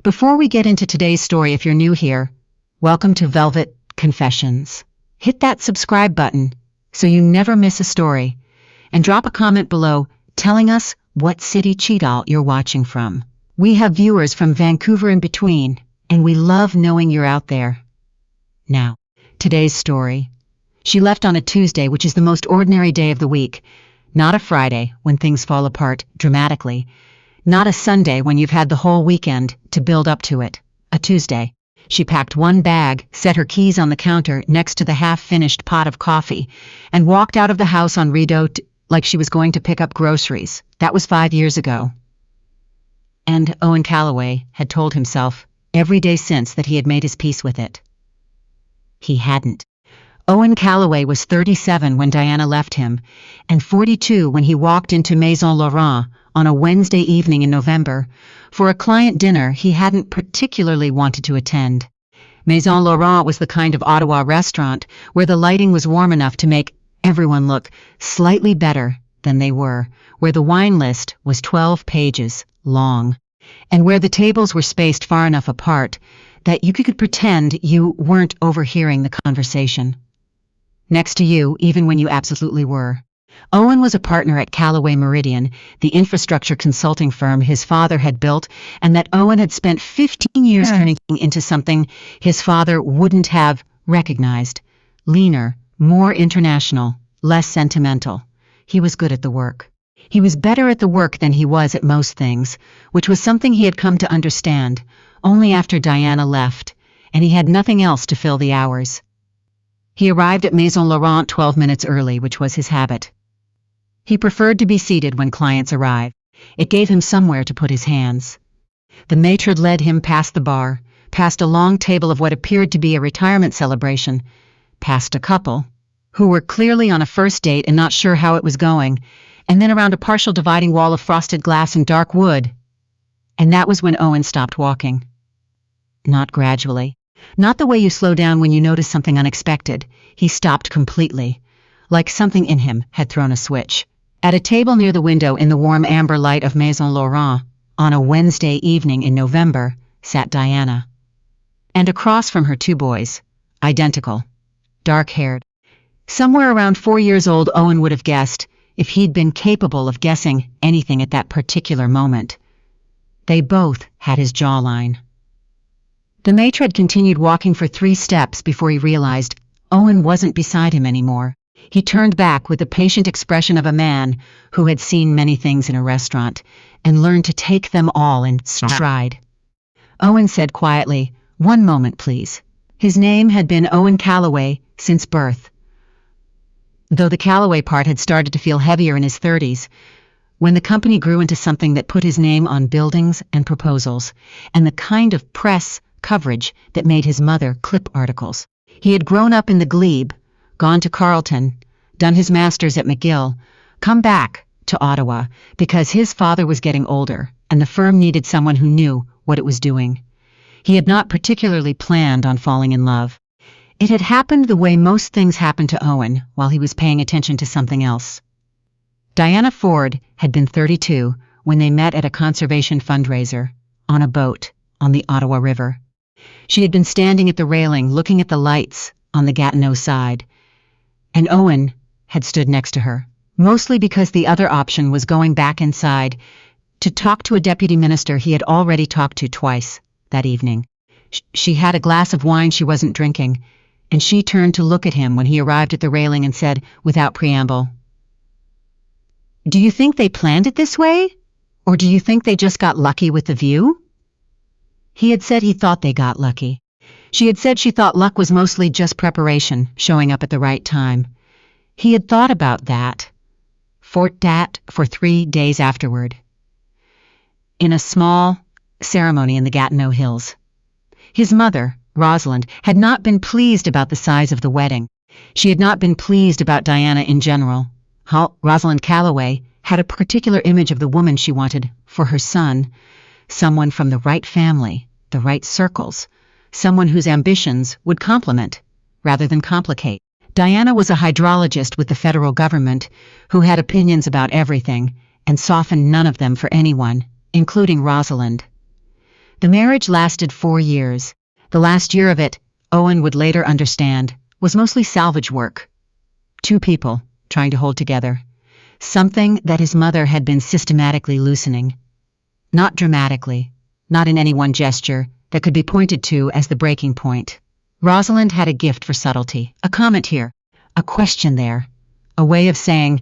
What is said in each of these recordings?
Before we get into today's story, if you're new here, welcome to Velvet Confessions. Hit that subscribe button so you never miss a story, and drop a comment below telling us what city cheetah you're watching from. We have viewers from Vancouver and between, and we love knowing you're out there. Now, today's story. She left on a Tuesday, which is the most ordinary day of the week. Not a Friday, when things fall apart dramatically. Not a Sunday, when you've had the whole weekend to build up to it. A Tuesday. She packed one bag, set her keys on the counter next to the half-finished pot of coffee, and walked out of the house on Rideau like she was going to pick up groceries. That was 5 years ago. And Owen Calloway had told himself every day since that he had made his peace with it. He hadn't. Owen Calloway was 37 when Diana left him, and 42 when he walked into Maison Laurent on a Wednesday evening in November for a client dinner he hadn't particularly wanted to attend. Maison Laurent was the kind of Ottawa restaurant where the lighting was warm enough to make everyone look slightly better than they were, where the wine list was 12 pages long, and where the tables were spaced far enough apart that you could pretend you weren't overhearing the conversation next to you, even when you absolutely were. Owen was a partner at Calloway Meridian, the infrastructure consulting firm his father had built, and that Owen had spent 15 years turning into something his father wouldn't have recognized. Leaner, more international, less sentimental. He was good at the work. He was better at the work than he was at most things, which was something he had come to understand only after Diana left, and he had nothing else to fill the hours. He arrived at Maison Laurent 12 minutes early, which was his habit. He preferred to be seated when clients arrived. It gave him somewhere to put his hands. The matron led him past the bar, past a long table of what appeared to be a retirement celebration, past a couple, who were clearly on a first date and not sure how it was going, and then around a partial dividing wall of frosted glass and dark wood. And that was when Owen stopped walking. Not gradually. Not the way you slow down when you notice something unexpected. He stopped completely, like something in him had thrown a switch. At a table near the window in the warm amber light of Maison Laurent, on a Wednesday evening in November, sat Diana. And across from her, two boys, identical, dark-haired. Somewhere around 4 years old, Owen would have guessed, if he'd been capable of guessing anything at that particular moment. They both had his jawline. The maitre continued walking for 3 steps before he realized Owen wasn't beside him anymore. He turned back with the patient expression of a man who had seen many things in a restaurant and learned to take them all in stride. Owen said quietly, "1 moment, please." His name had been Owen Calloway since birth, though the Calloway part had started to feel heavier in his 30s, when the company grew into something that put his name on buildings and proposals, and the kind of press coverage that made his mother clip articles. He had grown up in the glebe, gone to Carleton, done his master's at McGill, come back to Ottawa because his father was getting older and the firm needed someone who knew what it was doing. He had not particularly planned on falling in love. It had happened the way most things happened to Owen while he was paying attention to something else. Diana Ford had been 32 when they met at a conservation fundraiser, on a boat, on the Ottawa River. She had been standing at the railing looking at the lights on the Gatineau side, and Owen had stood next to her, mostly because the other option was going back inside to talk to a deputy minister he had already talked to twice that evening. She had a glass of wine she wasn't drinking, and she turned to look at him when he arrived at the railing and said, without preamble, "Do you think they planned it this way? Or do you think they just got lucky with the view?" He had said he thought they got lucky. She had said she thought luck was mostly just preparation, showing up at the right time. He had thought about that, for 3 days afterward, in a small ceremony in the Gatineau Hills. His mother, Rosalind, had not been pleased about the size of the wedding. She had not been pleased about Diana in general. Rosalind Calloway had a particular image of the woman she wanted for her son, someone from the right family, the right circles, someone whose ambitions would complement rather than complicate. Diana was a hydrologist with the federal government who had opinions about everything and softened none of them for anyone, including Rosalind. The marriage lasted 4 years. The last year of it, Owen would later understand, was mostly salvage work. Two people trying to hold together. Something that his mother had been systematically loosening. Not dramatically, not in any one gesture that could be pointed to as the breaking point. Rosalind had a gift for subtlety, a comment here, a question there, a way of saying,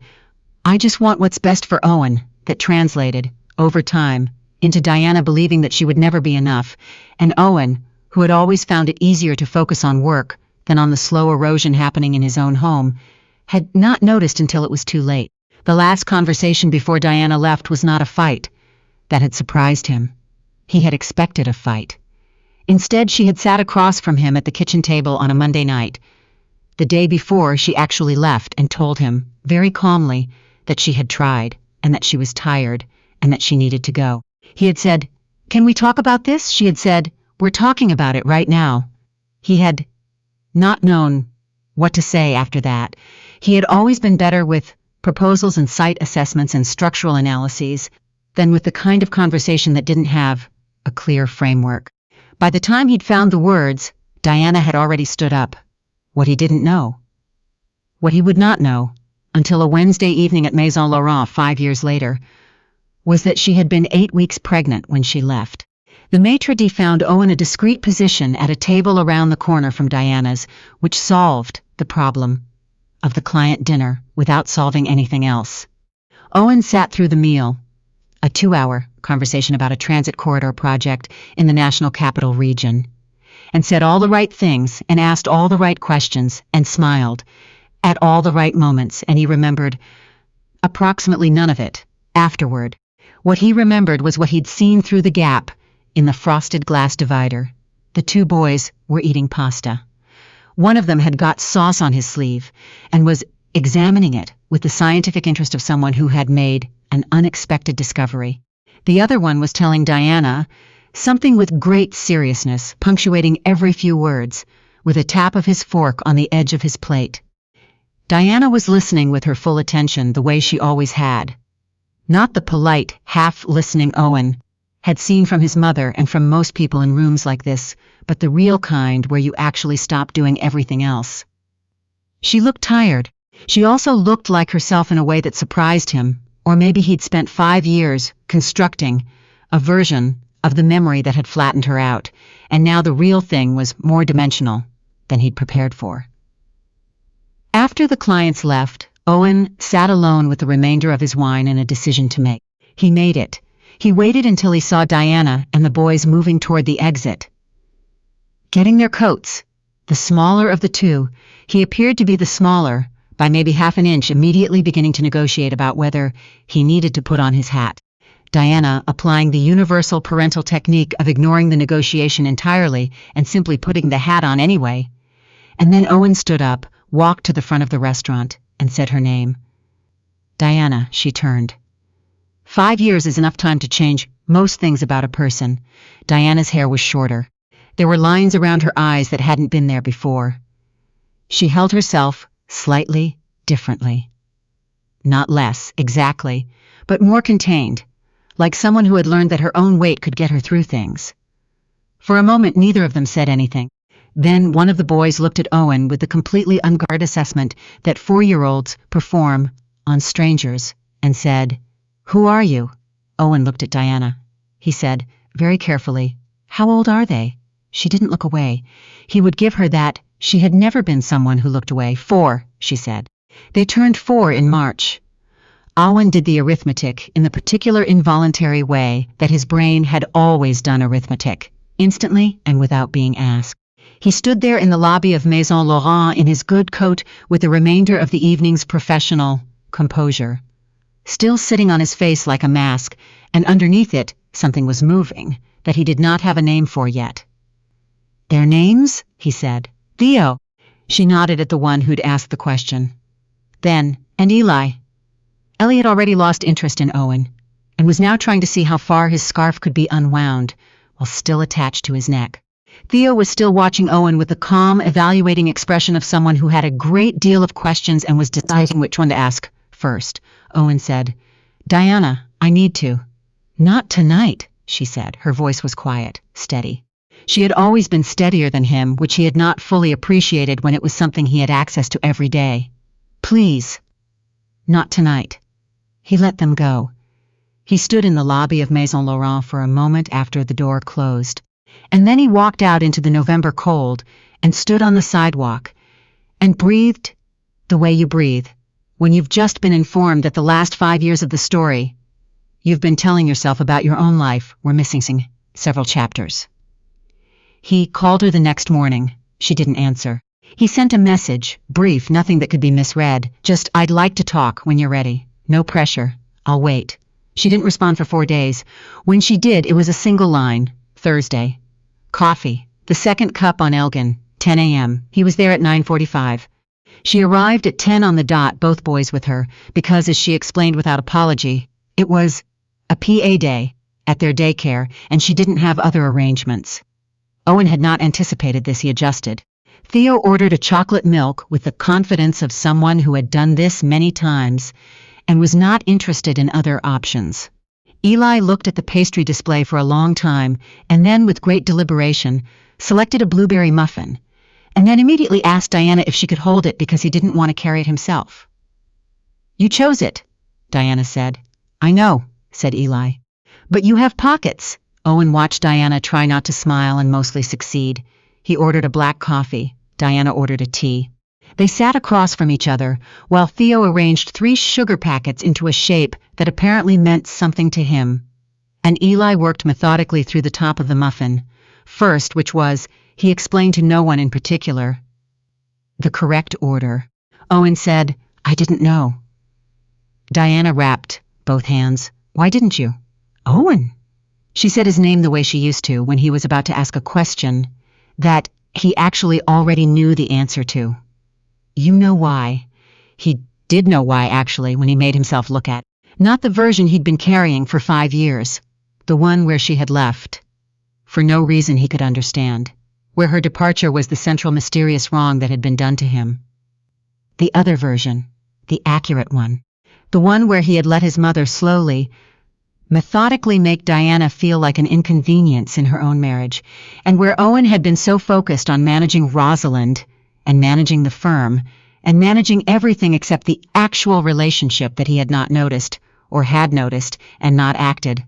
"I just want what's best for Owen," that translated, over time, into Diana believing that she would never be enough, and Owen, who had always found it easier to focus on work than on the slow erosion happening in his own home, had not noticed until it was too late. The last conversation before Diana left was not a fight. That had surprised him. He had expected a fight. Instead, she had sat across from him at the kitchen table on a Monday night. The day before, she actually left and told him, very calmly, that she had tried, and that she was tired, and that she needed to go. He had said, "Can we talk about this?" She had said, "We're talking about it right now." He had not known what to say after that. He had always been better with proposals and site assessments and structural analyses than with the kind of conversation that didn't have a clear framework. By the time he'd found the words, Diana had already stood up. What he didn't know, what he would not know, until a Wednesday evening at Maison Laurent 5 years later, was that she had been 8 weeks pregnant when she left. The maitre d' found Owen a discreet position at a table around the corner from Diana's, which solved the problem of the client dinner without solving anything else. Owen sat through the meal, a 2-hour conversation about a transit corridor project in the National Capital Region, and said all the right things and asked all the right questions and smiled at all the right moments, and he remembered approximately none of it afterward. What he remembered was what he'd seen through the gap in the frosted glass divider. The two boys were eating pasta. One of them had got sauce on his sleeve and was examining it with the scientific interest of someone who had made an unexpected discovery. The other one was telling Diana something with great seriousness, punctuating every few words, with a tap of his fork on the edge of his plate. Diana was listening with her full attention the way she always had. Not the polite, half-listening Owen had seen from his mother and from most people in rooms like this, but the real kind where you actually stop doing everything else. She looked tired. She also looked like herself in a way that surprised him, or maybe he'd spent 5 years constructing a version of the memory that had flattened her out, and now the real thing was more dimensional than he'd prepared for. After the clients left, Owen sat alone with the remainder of his wine and a decision to make. He made it. He waited until he saw Diana and the boys moving toward the exit, getting their coats. The smaller of the two, he appeared to be the smaller, by maybe half an inch, immediately beginning to negotiate about whether he needed to put on his hat. Diana applying the universal parental technique of ignoring the negotiation entirely and simply putting the hat on anyway. And then Owen stood up, walked to the front of the restaurant, and said her name. Diana, she turned. 5 years is enough time to change most things about a person. Diana's hair was shorter. There were lines around her eyes that hadn't been there before. She held herself slightly differently. Not less, exactly, but more contained, like someone who had learned that her own weight could get her through things. For a moment, neither of them said anything. Then one of the boys looked at Owen with the completely unguarded assessment that 4-year-olds perform on strangers and said, "Who are you?" Owen looked at Diana. He said, very carefully, "How old are they?" She didn't look away. He would give her that. She had never been someone who looked away. 4, she said. They turned 4 in March. Owen did the arithmetic in the particular involuntary way that his brain had always done arithmetic, instantly and without being asked. He stood there in the lobby of Maison Laurent in his good coat with the remainder of the evening's professional composure, still sitting on his face like a mask, and underneath it something was moving that he did not have a name for yet. "Their names?" he said. "Theo." She nodded at the one who'd asked the question. Then, "And Eli." Ellie had already lost interest in Owen, and was now trying to see how far his scarf could be unwound while still attached to his neck. Theo was still watching Owen with the calm, evaluating expression of someone who had a great deal of questions and was deciding which one to ask first. Owen said, "Diana, I need to." "Not tonight," she said. Her voice was quiet, steady. She had always been steadier than him, which he had not fully appreciated when it was something he had access to every day. Please. Not tonight. He let them go. He stood in the lobby of Maison Laurent for a moment after the door closed, and then he walked out into the November cold and stood on the sidewalk and breathed the way you breathe when you've just been informed that the last 5 years of the story you've been telling yourself about your own life were missing several chapters. He called her the next morning. She didn't answer. He sent a message, brief, nothing that could be misread, just, "I'd like to talk when you're ready. No pressure. I'll wait." She didn't respond for 4 days. When she did, it was a single line. Thursday. Coffee. The second cup on Elgin. 10 a.m. He was there at 9:45. She arrived at 10 on the dot, both boys with her, because, as she explained without apology, it was a PA day at their daycare, and she didn't have other arrangements. Owen had not anticipated this. He adjusted. Theo ordered a chocolate milk with the confidence of someone who had done this many times and was not interested in other options. Eli looked at the pastry display for a long time and then, with great deliberation, selected a blueberry muffin, and then immediately asked Diana if she could hold it because he didn't want to carry it himself. "You chose it," Diana said. "I know," said Eli. "But you have pockets." Owen watched Diana try not to smile and mostly succeed. He ordered a black coffee. Diana ordered a tea. They sat across from each other, while Theo arranged 3 sugar packets into a shape that apparently meant something to him. And Eli worked methodically through the top of the muffin. First, which was, he explained to no one in particular, the correct order. Owen said, "I didn't know." Diana rapped both hands. "Why didn't you?" "Owen." She said his name the way she used to when he was about to ask a question that he actually already knew the answer to. "You know why." He did know why, actually, when he made himself look at. Not the version he'd been carrying for 5 years. The one where she had left. For no reason he could understand. Where her departure was the central mysterious wrong that had been done to him. The other version. The accurate one. The one where he had let his mother slowly, methodically make Diana feel like an inconvenience in her own marriage, and where Owen had been so focused on managing Rosalind and managing the firm and managing everything except the actual relationship that he had not noticed or had noticed and not acted,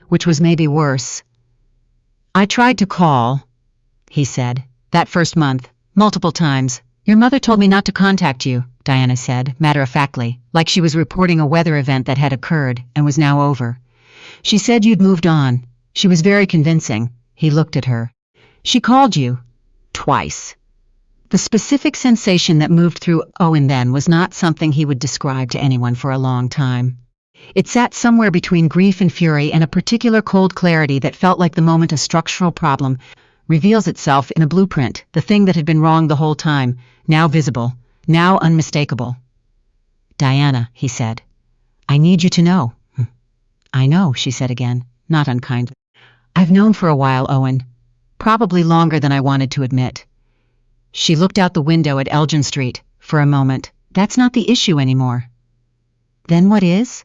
which was maybe worse. "I tried to call," he said, "that first month, multiple times. Your mother told me not to contact you," Diana said, matter-of-factly, like she was reporting a weather event that had occurred and was now over. "She said you'd moved on. She was very convincing." He looked at her. "She called you. Twice." The specific sensation that moved through Owen then was not something he would describe to anyone for a long time. It sat somewhere between grief and fury and a particular cold clarity that felt like the moment a structural problem reveals itself in a blueprint, the thing that had been wrong the whole time, now visible, now unmistakable. "Diana," he said, "I need you to know." "I know," she said again, not unkindly. "I've known for a while, Owen. Probably longer than I wanted to admit." She looked out the window at Elgin Street for a moment. "That's not the issue anymore." "Then what is?"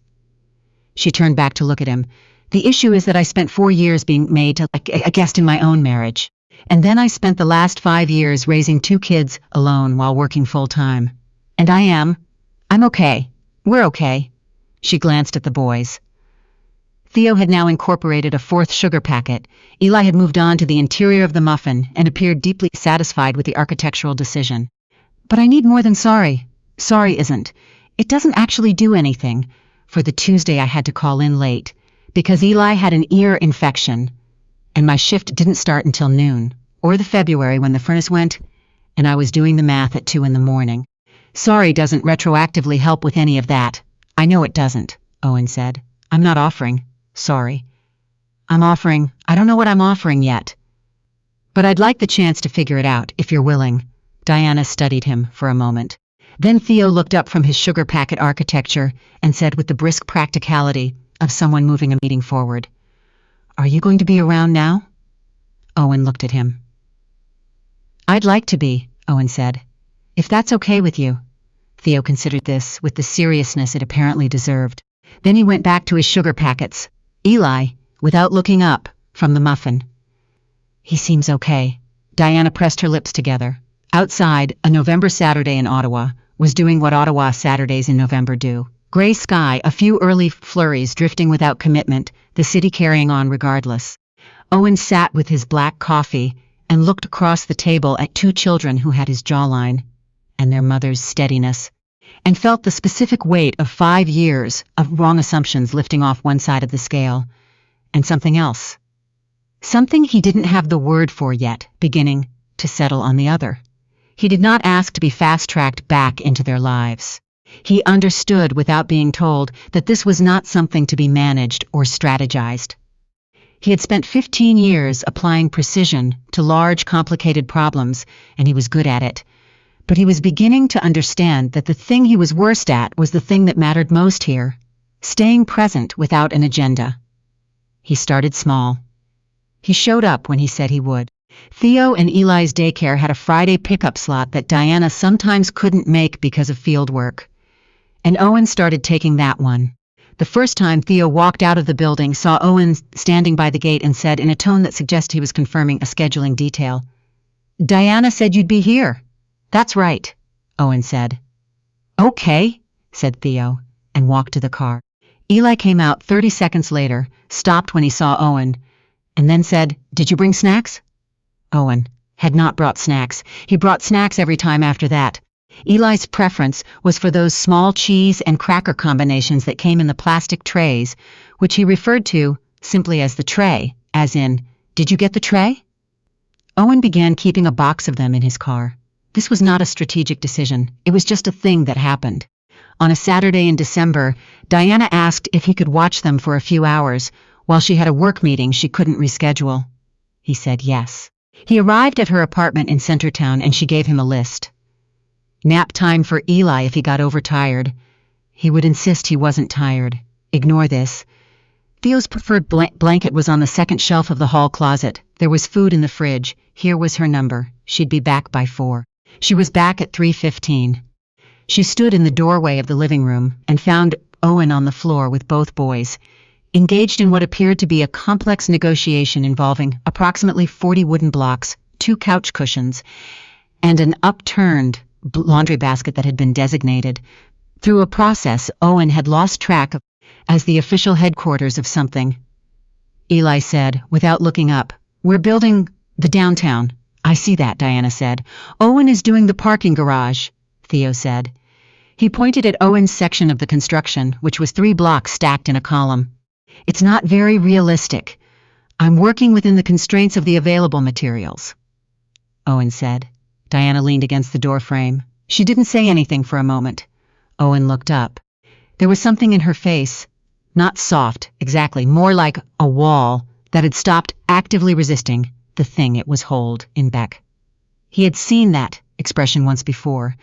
She turned back to look at him. "The issue is that I spent 4 years being made a guest in my own marriage. And then I spent the last 5 years raising 2 kids alone while working full-time. And I'm okay. We're okay." She glanced at the boys. Theo had now incorporated a 4th sugar packet. Eli had moved on to the interior of the muffin and appeared deeply satisfied with the architectural decision. "But I need more than sorry. Sorry isn't. It doesn't actually do anything. For the Tuesday I had to call in late, because Eli had an ear infection, and my shift didn't start until noon, or the February when the furnace went, and I was doing the math at 2 in the morning. Sorry doesn't retroactively help with any of that." "I know it doesn't," Owen said. "I'm not offering sorry. I don't know what I'm offering yet. But I'd like the chance to figure it out, if you're willing." Diana studied him for a moment. Then Theo looked up from his sugar packet architecture and said with the brisk practicality of someone moving a meeting forward, "Are you going to be around now?" Owen looked at him. "I'd like to be," Owen said. "If that's okay with you." Theo considered this with the seriousness it apparently deserved. Then he went back to his sugar packets. "Eli, without looking up from the muffin. He seems okay. Diana pressed her lips together. Outside, a November Saturday in Ottawa was doing what Ottawa Saturdays in November do. Gray sky, a few early flurries drifting without commitment, the city carrying on regardless. Owen sat with his black coffee and looked across the table at two children who had his jawline and their mother's steadiness, and felt the specific weight of 5 years of wrong assumptions lifting off one side of the scale, and something else. Something he didn't have the word for yet, beginning to settle on the other. He did not ask to be fast-tracked back into their lives. He understood without being told that this was not something to be managed or strategized. He had spent 15 years applying precision to large, complicated problems, and he was good at it. But he was beginning to understand that the thing he was worst at was the thing that mattered most here, staying present without an agenda. He started small. He showed up when he said he would. Theo and Eli's daycare had a Friday pickup slot that Diana sometimes couldn't make because of field work. And Owen started taking that one. The first time Theo walked out of the building, saw Owen standing by the gate and said in a tone that suggested he was confirming a scheduling detail, "Diana said you'd be here." "That's right," Owen said. "Okay," said Theo, and walked to the car. Eli came out 30 seconds later, stopped when he saw Owen, and then said, "Did you bring snacks?" Owen had not brought snacks. He brought snacks every time after that. Eli's preference was for those small cheese and cracker combinations that came in the plastic trays, which he referred to simply as the tray, as in, "Did you get the tray?" Owen began keeping a box of them in his car. This was not a strategic decision. It was just a thing that happened. On a Saturday in December, Diana asked if he could watch them for a few hours while she had a work meeting she couldn't reschedule. He said yes. He arrived at her apartment in Centertown and she gave him a list. Nap time for Eli if he got overtired. He would insist he wasn't tired. Ignore this. Theo's preferred blanket was on the second shelf of the hall closet. There was food in the fridge. Here was her number. She'd be back by 4. She was back at 3:15. She stood in the doorway of the living room and found Owen on the floor with both boys, engaged in what appeared to be a complex negotiation involving approximately 40 wooden blocks, 2 couch cushions, and an upturned laundry basket that had been designated. Through a process Owen had lost track of as the official headquarters of something. Eli said, without looking up, "We're building the downtown." "I see that," Diana said. "Owen is doing the parking garage," Theo said. He pointed at Owen's section of the construction, which was 3 blocks stacked in a column. "It's not very realistic. I'm working within the constraints of the available materials," Owen said. Diana leaned against the doorframe. She didn't say anything for a moment. Owen looked up. There was something in her face, not soft, exactly, more like a wall that had stopped actively resisting the thing it was hold in back. He had seen that expression once before,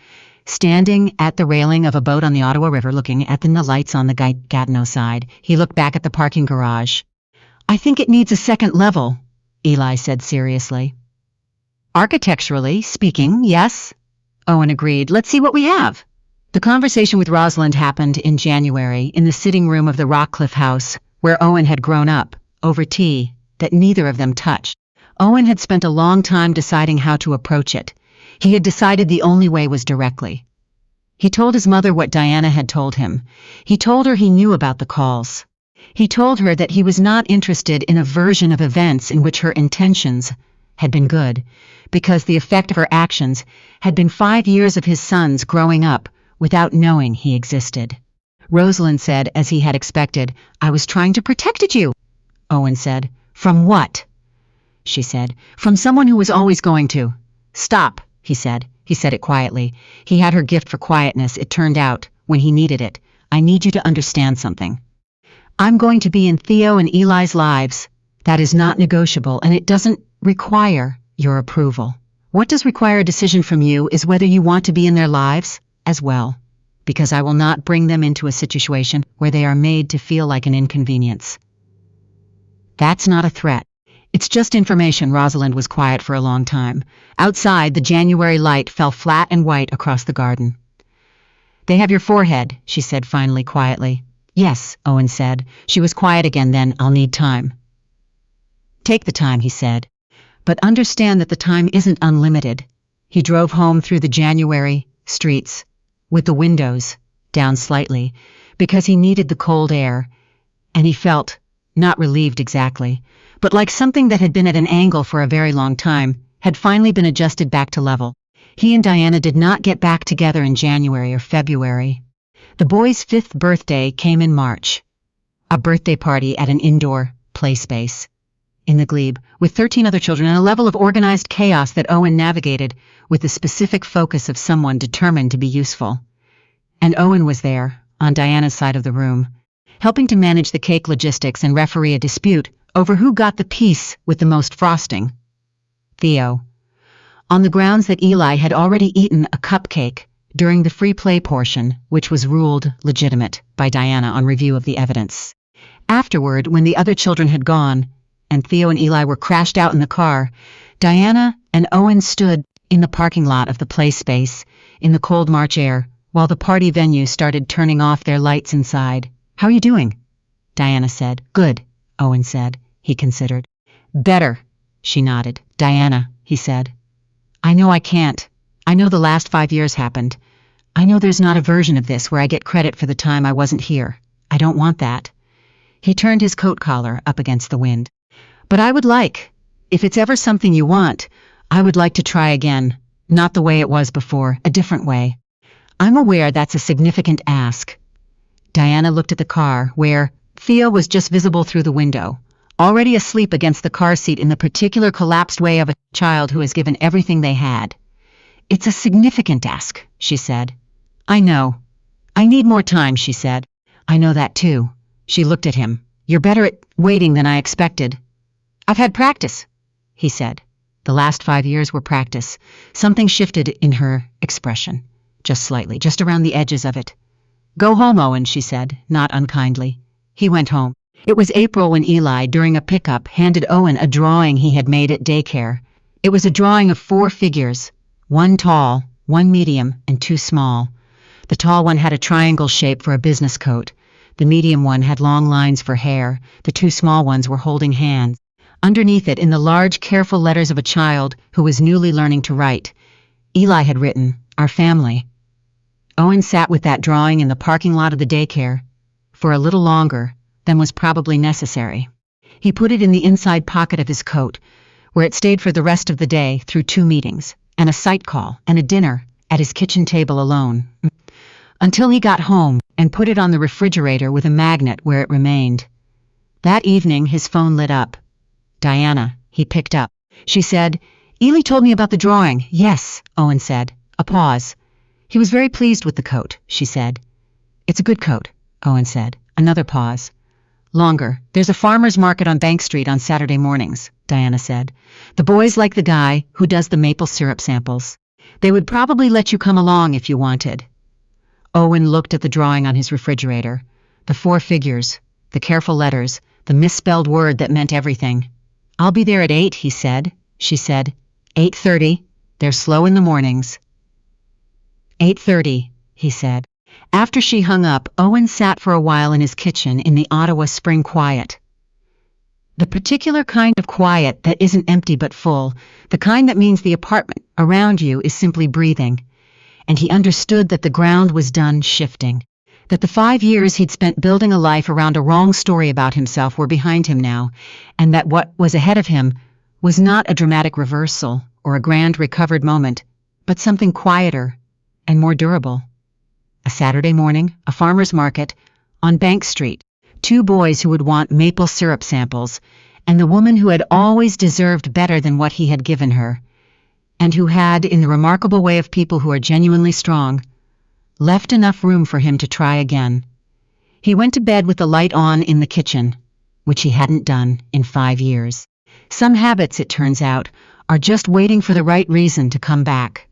standing at the railing of a boat on the Ottawa River looking at the lights on the Gatineau side. He looked back at the parking garage. "I think it needs a second level," Eli said seriously. "Architecturally speaking, yes," Owen agreed. "Let's see what we have." The conversation with Rosalind happened in January in the sitting room of the Rockcliffe house, where Owen had grown up, over tea that neither of them touched. Owen had spent a long time deciding how to approach it. He had decided the only way was directly. He told his mother what Diana had told him. He told her he knew about the calls. He told her that he was not interested in a version of events in which her intentions had been good, because the effect of her actions had been 5 years of his sons growing up without knowing he existed. Rosalind said, as he had expected, "I was trying to protect you." Owen said, "From what?" She said, "From someone who was always going to." "Stop," he said. He said it quietly. He had her gift for quietness, it turned out, when he needed it. "I need you to understand something. I'm going to be in Theo and Eli's lives. That is not negotiable, and it doesn't require your approval. What does require a decision from you is whether you want to be in their lives as well, because I will not bring them into a situation where they are made to feel like an inconvenience." "That's not a threat. It's just information." Rosalind was quiet for a long time. Outside, the January light fell flat and white across the garden. "They have your forehead," she said finally quietly. "Yes," Owen said. She was quiet again then. "I'll need time." Take the time, he said. But understand that the time isn't unlimited. He drove home through the January streets, with the windows down slightly, because he needed the cold air, and he felt, not relieved exactly, but like something that had been at an angle for a very long time, had finally been adjusted back to level. He and Diana did not get back together in January or February. The boy's 5th birthday came in March. A birthday party at an indoor play space in the glebe, with 13 other children, and a level of organized chaos that Owen navigated with the specific focus of someone determined to be useful. And Owen was there, on Diana's side of the room, helping to manage the cake logistics and referee a dispute over who got the piece with the most frosting. Theo. On the grounds that Eli had already eaten a cupcake during the free play portion, which was ruled legitimate by Diana on review of the evidence. Afterward, when the other children had gone, and Theo and Eli were crashed out in the car, Diana and Owen stood in the parking lot of the play space in the cold March air while the party venue started turning off their lights inside. "How are you doing?" Diana said. "Good," Owen said. He considered. "Better," she nodded. "Diana," he said. "I know I can't. I know the last 5 years happened. I know there's not a version of this where I get credit for the time I wasn't here. I don't want that." He turned his coat collar up against the wind. "But I would like, if it's ever something you want, I would like to try again. Not the way it was before, a different way. I'm aware that's a significant ask." Diana looked at the car, where Theo was just visible through the window, already asleep against the car seat in the particular collapsed way of a child who has given everything they had. "It's a significant ask," she said. "I know. I need more time," she said. "I know that too." She looked at him. "You're better at waiting than I expected." "I've had practice," he said. The last 5 years were practice. Something shifted in her expression, just slightly, just around the edges of it. "Go home, Owen," she said, not unkindly. He went home. It was April when Eli, during a pickup, handed Owen a drawing he had made at daycare. It was a drawing of 4 figures, 1 tall, 1 medium, and 2 small. The tall one had a triangle shape for a business coat. The medium one had long lines for hair. The 2 small ones were holding hands. Underneath it, in the large, careful letters of a child who was newly learning to write, Eli had written, "Our family." Owen sat with that drawing in the parking lot of the daycare for a little longer than was probably necessary. He put it in the inside pocket of his coat, where it stayed for the rest of the day through 2 meetings, and a site call, and a dinner at his kitchen table alone, until he got home and put it on the refrigerator with a magnet where it remained. That evening his phone lit up. "Diana," he picked up. She said, "Eli told me about the drawing." "Yes," Owen said. A pause. "He was very pleased with the coat," she said. "It's a good coat," Owen said. Another pause. "Longer. There's a farmer's market on Bank Street on Saturday mornings," Diana said. "The boys like the guy who does the maple syrup samples. They would probably let you come along if you wanted." Owen looked at the drawing on his refrigerator. The 4 figures, the careful letters, the misspelled word that meant everything. "I'll be there at 8, he said. She said, 8:30. They're slow in the mornings." 8:30, he said. After she hung up, Owen sat for a while in his kitchen in the Ottawa spring quiet. The particular kind of quiet that isn't empty but full, the kind that means the apartment around you is simply breathing. And he understood that the ground was done shifting, that the 5 years he'd spent building a life around a wrong story about himself were behind him now, and that what was ahead of him was not a dramatic reversal or a grand recovered moment, but something quieter and more durable. A Saturday morning, a farmer's market, on Bank Street, 2 boys who would want maple syrup samples, and the woman who had always deserved better than what he had given her, and who had, in the remarkable way of people who are genuinely strong, left enough room for him to try again. He went to bed with the light on in the kitchen, which he hadn't done in 5 years. Some habits, it turns out, are just waiting for the right reason to come back.